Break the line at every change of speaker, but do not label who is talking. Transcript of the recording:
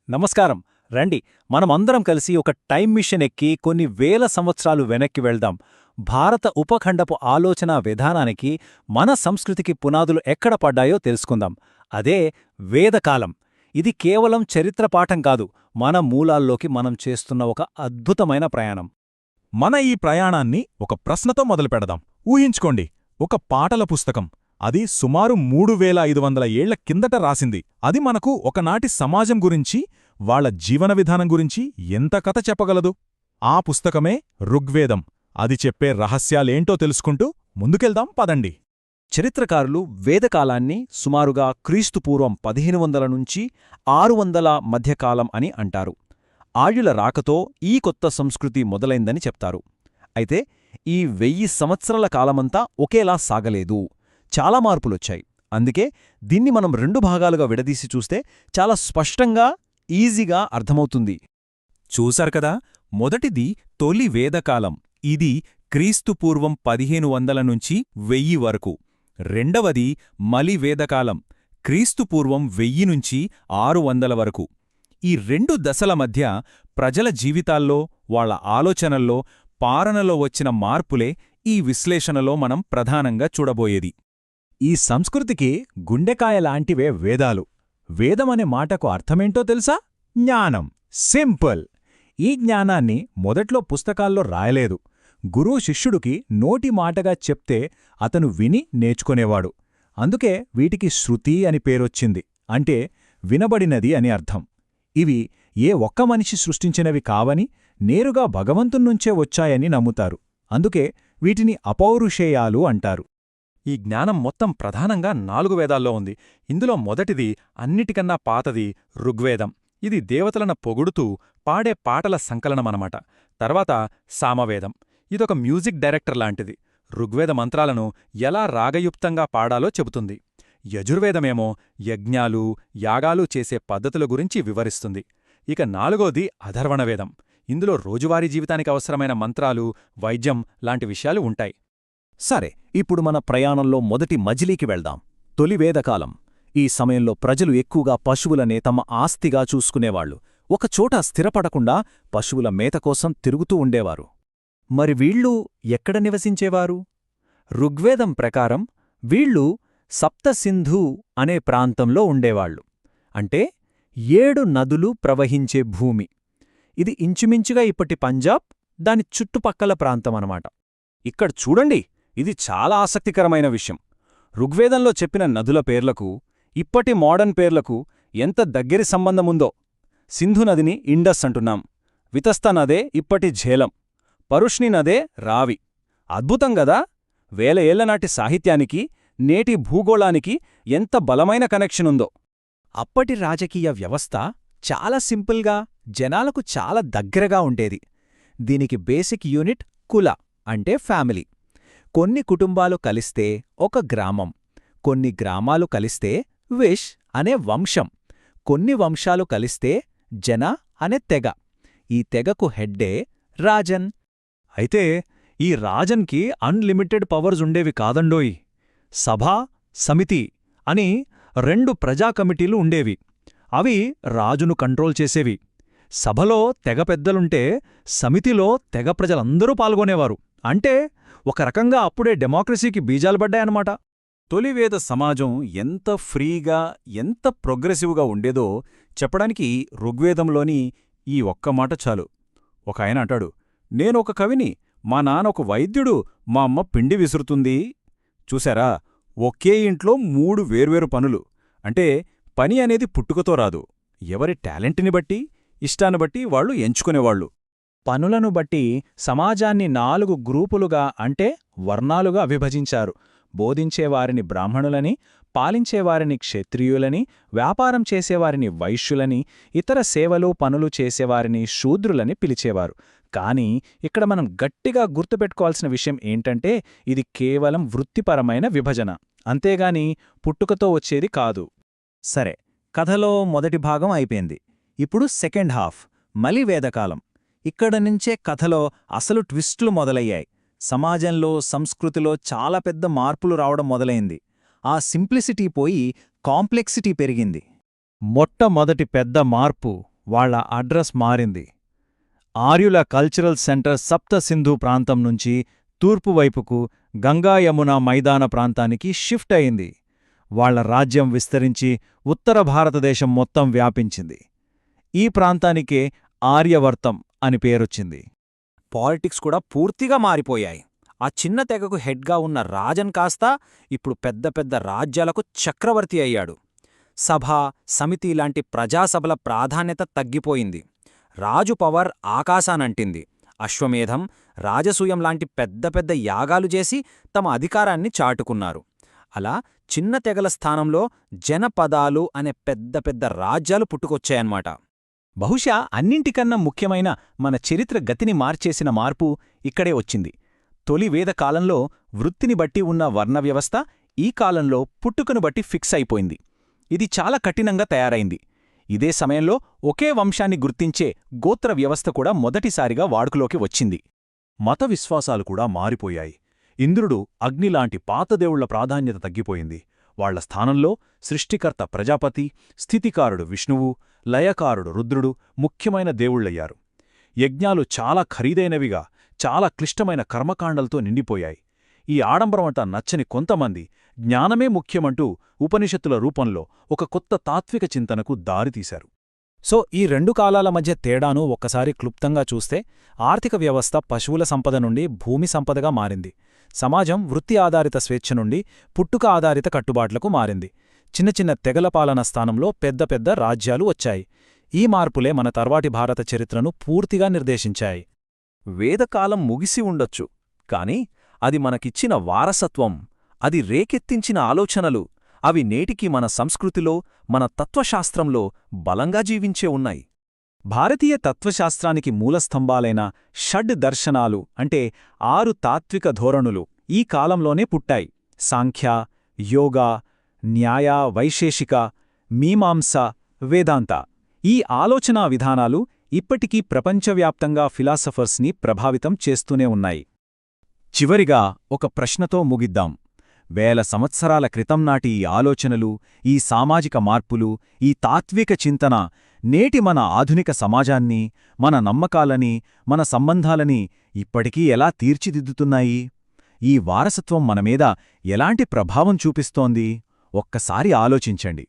నమస్కారం. రండి, మనమందరం కలిసి ఒక టైం మిషన్ ఎక్కి కొన్ని వేల సంవత్సరాలు వెనక్కి వెళ్దాం. భారత ఉపఖండపు ఆలోచనా విధానానికి, మన సంస్కృతికి పునాదులు ఎక్కడ పడ్డాయో తెలుసుకుందాం. అదే వేదకాలం. ఇది కేవలం చరిత్ర పాఠం కాదు, మన మూలాల్లోకి మనం చేస్తున్న ఒక అద్భుతమైన ప్రయాణం.
మన ఈ ప్రయాణాన్ని ఒక ప్రశ్నతో మొదలుపెడదాం. ఊహించుకోండి, ఒక పాటల పుస్తకం. అది సుమారు 3500 ఏళ్ల కిందట రాసింది. అది మనకు ఒకనాటి సమాజం గురించి, వాళ్ల జీవన విధానం గురించి ఎంత కథ చెప్పగలదు? ఆ పుస్తకమే ఋగ్వేదం. అది చెప్పే రహస్యాలేంటో తెలుసుకుంటూ ముందుకెళ్దాం పదండి.
చరిత్రకారులు వేదకాలాన్ని సుమారుగా క్రీస్తుపూర్వం 1500 నుంచి 600 మధ్యకాలం అని అంటారు. ఆర్యుల రాకతో ఈ కొత్త సంస్కృతి మొదలైందని చెప్తారు. అయితే ఈ 1000 సంవత్సరాల కాలమంతా ఒకేలా సాగలేదు. చాలా మార్పులొచ్చాయి. అందుకే దీన్ని మనం 2 భాగాలుగా విడదీసి చూస్తే చాలా స్పష్టంగా, ఈజీగా అర్థమవుతుంది.
చూశారు కదా, మొదటిది తొలి వేదకాలం. ఇది క్రీస్తుపూర్వం 1500 నుంచి 1000 వరకు. రెండవది మలి వేదకాలం, క్రీస్తుపూర్వం 1000 నుంచి 600 వరకు. ఈ 2 దశల మధ్య ప్రజల జీవితాల్లో, వాళ్ల ఆలోచనల్లో, పాలనలో వచ్చిన మార్పులే ఈ విశ్లేషణలో మనం ప్రధానంగా చూడబోయేది.
ఈ సంస్కృతికి గుండెకాయలాంటివే వేదాలు. వేదమనే మాటకు అర్థమేంటో తెలుసా? జ్ఞానం. సింపుల్. ఈ జ్ఞానాన్ని మొదట్లో పుస్తకాల్లో రాయలేదు. గురువు శిష్యుడికి నోటి మాటగా చెప్తే అతను విని నేర్చుకునేవాడు. అందుకే వీటికి శృతి అని పేరొచ్చింది. అంటే వినబడినది అని అర్థం. ఇవి ఏ ఒక్క మనిషి సృష్టించినవి కావని, నేరుగా భగవంతున్నుంచే వచ్చాయని నమ్ముతారు. అందుకే వీటిని అపౌరుషేయాలు అంటారు.
ఈ జ్ఞానం మొత్తం ప్రధానంగా 4 వేదాల్లో ఉంది. ఇందులో మొదటిది, అన్నిటికన్నా పాతది ఋగ్వేదం. ఇది దేవతలను పొగుడుతూ పాడే పాటల సంకలనమనమాట. తర్వాత సామవేదం. ఇదొక మ్యూజిక్ డైరెక్టర్ లాంటిది. ఋగ్వేద మంత్రాలను ఎలా రాగయుక్తంగా పాడాలో చెబుతుంది. యజుర్వేదమేమో యజ్ఞాలు, యాగాలు చేసే పద్ధతుల గురించి వివరిస్తుంది. ఇక 4వది అథర్వణవేదం. ఇందులో రోజువారీ జీవితానికి అవసరమైన మంత్రాలు, వైద్యం లాంటి విషయాలు ఉంటాయి.
సరే, ఇప్పుడు మన ప్రయాణంలో మొదటి మజిలీకి వెళ్దాం. తొలి వేదకాలం. ఈ సమయంలో ప్రజలు ఎక్కువగా పశువులనే తమ ఆస్తిగా చూసుకునేవాళ్లు. ఒకచోట స్థిరపడకుండా పశువుల మేత కోసం తిరుగుతూ ఉండేవారు. మరి వీళ్ళు ఎక్కడ నివసించేవారు? ఋగ్వేదం ప్రకారం వీళ్ళు సప్తసింధు అనే ప్రాంతంలో ఉండేవాళ్లు. అంటే 7 నదులు ప్రవహించే భూమి. ఇది ఇంచుమించుగా ఇప్పటి పంజాబ్, దాని చుట్టుపక్కల ప్రాంతమనమాట. ఇక్కడ చూడండి, ఇది చాలా ఆసక్తికరమైన విషయం. ఋగ్వేదంలో చెప్పిన నదుల పేర్లకు, ఇప్పటి మోడర్న్ పేర్లకు ఎంత దగ్గరి సంబంధముందో. సింధు నదిని ఇండస్ అంటున్నాం. వితస్త నదే ఇప్పటి ఝేలం. పరుష్ణి నదే రావి. అద్భుతం గదా! వేల ఏళ్లనాటి సాహిత్యానికి, నేటి భూగోళానికి ఎంత బలమైన కనెక్షనుందో. అప్పటి రాజకీయ వ్యవస్థ చాలా సింపుల్గా, జనాలకు చాలా దగ్గరగా ఉండేది. దీనికి బేసిక్ యూనిట్ కుల, అంటే ఫ్యామిలీ. కొన్ని కుటుంబాలు కలిస్తే ఒక గ్రామం, కొన్ని గ్రామాలు కలిస్తే విష్ అనే వంశం, కొన్ని వంశాలు కలిస్తే జన అనే తెగ. ఈ తెగకు హెడ్డే రాజన్. అయితే ఈ రాజన్కి అన్లిమిటెడ్ పవర్స్ ఉండేవి కాదండోయ్. సభా, సమితి అని 2 ప్రజా కమిటీలు ఉండేవి. అవి రాజును కంట్రోల్ చేసేవి. సభలో తెగ పెద్దలుంటే సమితిలో తెగ ప్రజలందరూ పాల్గొనేవారు. అంటే ఒక రకంగా అప్పుడే డెమోక్రసీకి బీజాలు పడ్డాయన్నమాట.
తొలివేద సమాజం ఎంత ఫ్రీగా, ఎంత ప్రోగ్రెసివ్గా ఉండేదో చెప్పడానికి ఋగ్వేదంలోని ఈ ఒక్క మాట చాలు. ఒక ఆయన అంటాడు, నేనొక కవిని, మా నాన్న ఒక వైద్యుడు, మా అమ్మ పిండి విసురుతుంది. చూశారా, ఒకే ఇంట్లో 3 వేర్వేరు పనులు. అంటే పని అనేది పుట్టుకతో రాదు. ఎవరి టాలెంట్ని బట్టి, ఇష్టాన్ని బట్టి వాళ్లు ఎంచుకునేవాళ్లు.
పనులను బట్టి సమాజాన్ని 4 గ్రూపులుగా, అంటే వర్ణాలుగా విభజించారు. బోధించేవారిని బ్రాహ్మణులని, పాలించేవారిని క్షత్రియులని, వ్యాపారం చేసేవారిని వైశ్యులని, ఇతర సేవలు పనులు చేసేవారిని శూద్రులని పిలిచేవారు. కానీ ఇక్కడ మనం గట్టిగా గుర్తుపెట్టుకోవాల్సిన విషయం ఏంటంటే, ఇది కేవలం వృత్తిపరమైన విభజన, అంతేగాని పుట్టుకతో వచ్చేది కాదు. సరే, కథలో మొదటి భాగం అయిపోయింది. ఇప్పుడు సెకండ్ హాఫ్, మలి వేదకాలం. ఇక్కడ నుంచే కథలో అసలు ట్విస్టులు మొదలయ్యాయి. సమాజంలో, సంస్కృతిలో చాలా పెద్ద మార్పులు రావడం మొదలైంది. ఆ సింప్లిసిటీ పోయి కాంప్లెక్సిటీ పెరిగింది. మొట్టమొదటి పెద్ద మార్పు వాళ్ళ అడ్రస్ మారింది. ఆర్యుల కల్చరల్ సెంటర్ సప్త సింధు ప్రాంతం నుంచి తూర్పువైపుకు గంగా యమున మైదాన ప్రాంతానికి షిఫ్ట్ అయింది. వాళ్ల రాజ్యం విస్తరించి ఉత్తర భారతదేశం మొత్తం వ్యాపించింది. ఈ ప్రాంతానికే ఆర్యవర్తం అని పేరొచ్చింది.
పాలిటిక్స్ కూడా పూర్తిగా మారిపోయాయి. ఆ చిన్న తెగకు హెడ్గా ఉన్న రాజన్ కాస్త ఇప్పుడు పెద్ద పెద్ద రాజ్యాలకు చక్రవర్తి అయ్యాడు. సభ, సమితి లాంటి ప్రజాసభల ప్రాధాన్యత తగ్గిపోయింది. రాజు పవర్ ఆకాశానంటింది. అశ్వమేధం, రాజసూయం లాంటి పెద్ద పెద్ద యాగాలు చేసి తమ అధికారాన్ని చాటుకున్నారు. అలా చిన్న తెగల స్థానంలో జనపదాలు అనే పెద్ద పెద్ద రాజ్యాలు పుట్టుకొచ్చాయన్మాట.
బహుశా అన్నింటికన్నా ముఖ్యమైన మన చరిత్ర గతిని మార్చేసిన మార్పు ఇక్కడే వచ్చింది. తొలి వేదకాలంలో వృత్తిని బట్టి ఉన్న వర్ణవ్యవస్థ ఈ కాలంలో పుట్టుకను బట్టి ఫిక్స్ అయిపోయింది. ఇది చాలా కఠినంగా తయారైంది. ఇదే సమయంలో ఒకే వంశాన్ని గుర్తించే గోత్ర వ్యవస్థ కూడా మొదటిసారిగా వాడుకలోకి వచ్చింది. మత విశ్వాసాలు కూడా మారిపోయాయి. ఇంద్రుడు, అగ్నిలాంటి పాతదేవుళ్ల ప్రాధాన్యత తగ్గిపోయింది. వాళ్ల స్థానంలో సృష్టికర్త ప్రజాపతి, స్థితికారుడు విష్ణువు, లయకారుడు రుద్రుడు ముఖ్యమైన దేవుళ్లయ్యారు. యజ్ఞాలు చాలా ఖరీదైనవిగా, చాలా క్లిష్టమైన కర్మకాండలతో నిండిపోయాయి. ఈ ఆడంబరమంతా నచ్చని కొంతమంది జ్ఞానమే ముఖ్యమంటూ ఉపనిషత్తుల రూపంలో ఒక కొత్త తాత్విక చింతనకు దారితీశారు.
సో ఈ రెండు కాలాల మధ్య తేడాను ఒక్కసారి క్లుప్తంగా చూస్తే, ఆర్థిక వ్యవస్థ పశువుల సంపద నుండి భూమి సంపదగా మారింది. సమాజం వృత్తి ఆధారిత స్వేచ్ఛ నుండి పుట్టుక ఆధారిత కట్టుబాట్లకు మారింది. చిన్న చిన్న తెగల పాలన స్థానంలో పెద్ద పెద్ద రాజ్యాలు వచ్చాయి. ఈ మార్పులే మన తర్వాటి భారత చరిత్రను పూర్తిగా నిర్దేశించాయి.
వేదకాలం ముగిసి ఉండొచ్చు, కాని అది మనకిచ్చిన వారసత్వం, అది రేకెత్తించిన ఆలోచనలు, అవి నేటికి మన సంస్కృతిలో, మన తత్వశాస్త్రంలో బలంగా జీవించే ఉన్నాయి. భారతీయ తత్వశాస్త్రానికి మూలస్తంభాలైన షడ్ దర్శనాలు అంటే 6 తాత్విక ధోరణులు ఈ కాలంలోనే పుట్టాయి. సాంఖ్య, యోగా, న్యాయ, వైశేషిక, మీమాంస, వేదాంత. ఈ ఆలోచనా విధానాలు ఇప్పటికీ ప్రపంచవ్యాప్తంగా ఫిలాసఫర్స్ని ప్రభావితం చేస్తూనే ఉన్నాయి. చివరిగా ఒక ప్రశ్నతో ముగిద్దాం. వేల సంవత్సరాల క్రితం నాటి ఈ ఆలోచనలు, ఈ సామాజిక మార్పులు, ఈ తాత్విక చింతన నేటి మన ఆధునిక సమాజాన్ని, మన నమ్మకాలని, మన సంబంధాలని ఇప్పటికీ ఎలా తీర్చిదిద్దుతున్నాయి? ఈ వారసత్వం మనమీద ఎలాంటి ప్రభావం చూపిస్తోంది? ఒక్కసారి ఆలోచించండి.